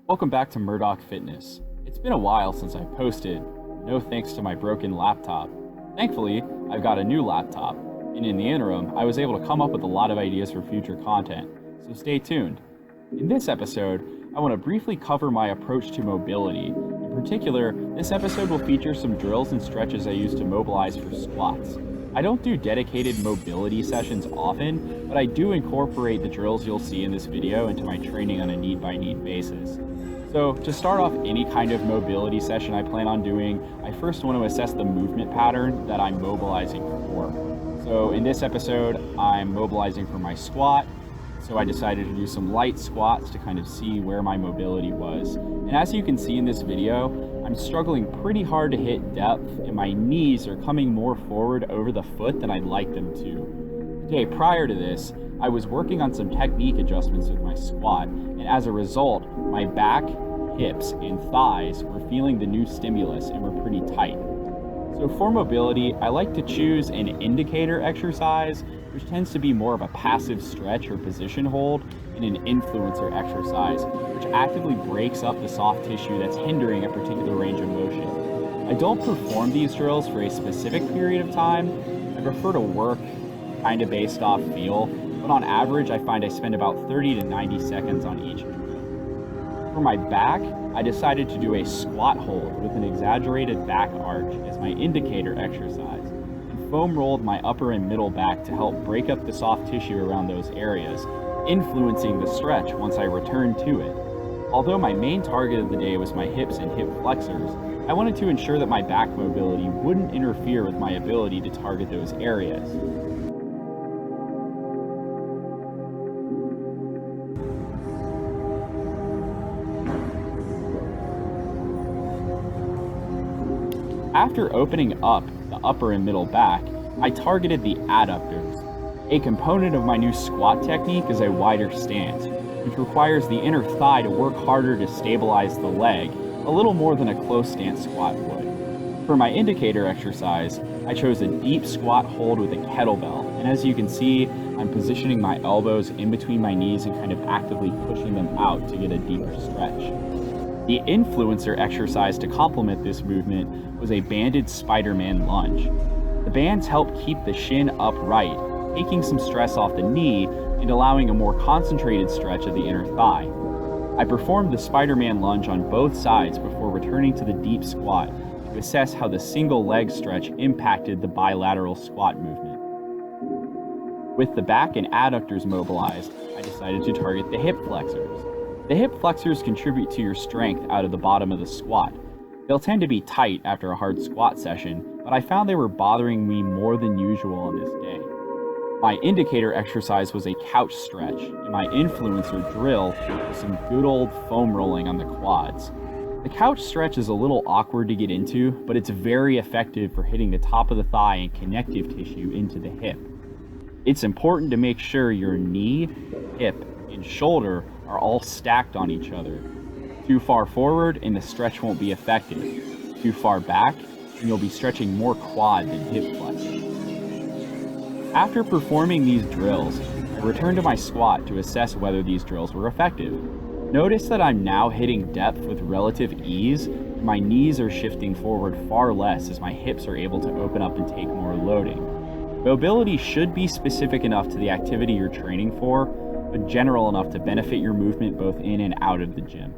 Welcome back to Murdoch Fitness. It's been a while since I posted, no thanks to my broken laptop. Thankfully, I've got a new laptop, and in the interim, I was able to come up with a lot of ideas for future content, so stay tuned. In this episode, I want to briefly cover my approach to mobility. In particular, this episode will feature some drills and stretches I use to mobilize for squats. I don't do dedicated mobility sessions often, but I do incorporate the drills you'll see in this video into my training on a need-by-need basis. So to start off any kind of mobility session I plan on doing, I first want to assess the movement pattern that I'm mobilizing for. So in this episode, I'm mobilizing for my squat, so I decided to do some light squats to kind of see where my mobility was. And as you can see in this video, I'm struggling pretty hard to hit depth, and my knees are coming more forward over the foot than I'd like them to. The day prior to this, I was working on some technique adjustments with my squat, and as a result, my back, hips, and thighs were feeling the new stimulus and were pretty tight. So for mobility, I like to choose an indicator exercise, which tends to be more of a passive stretch or position hold, and an influencer exercise, which actively breaks up the soft tissue that's hindering a particular range of motion. I don't perform these drills for a specific period of time. I prefer to work kind of based off feel, but on average, I find I spend about 30 to 90 seconds on each. For my back, I decided to do a squat hold with an exaggerated back arch as my indicator exercise, and foam rolled my upper and middle back to help break up the soft tissue around those areas, influencing the stretch once I returned to it. Although my main target of the day was my hips and hip flexors, I wanted to ensure that my back mobility wouldn't interfere with my ability to target those areas. After opening up the upper and middle back, I targeted the adductors. A component of my new squat technique is a wider stance, which requires the inner thigh to work harder to stabilize the leg, a little more than a close stance squat would. For my indicator exercise, I chose a deep squat hold with a kettlebell, and as you can see, I'm positioning my elbows in between my knees and kind of actively pushing them out to get a deeper stretch. The influencer exercise to complement this movement was a banded Spider-Man lunge. The bands help keep the shin upright, taking some stress off the knee and allowing a more concentrated stretch of the inner thigh. I performed the Spider-Man lunge on both sides before returning to the deep squat to assess how the single leg stretch impacted the bilateral squat movement. With the back and adductors mobilized, I decided to target the hip flexors. The hip flexors contribute to your strength out of the bottom of the squat. They'll tend to be tight after a hard squat session, but I found they were bothering me more than usual on this day. My indicator exercise was a couch stretch, and my influencer drill was some good old foam rolling on the quads. The couch stretch is a little awkward to get into, but it's very effective for hitting the top of the thigh and connective tissue into the hip. It's important to make sure your knee, hip, and shoulder are all stacked on each other. Too far forward and the stretch won't be effective. Too far back and you'll be stretching more quad than hip flexors. After performing these drills, I returned to my squat to assess whether these drills were effective. Notice that I'm now hitting depth with relative ease, and my knees are shifting forward far less as my hips are able to open up and take more loading. Mobility should be specific enough to the activity you're training for, but general enough to benefit your movement both in and out of the gym.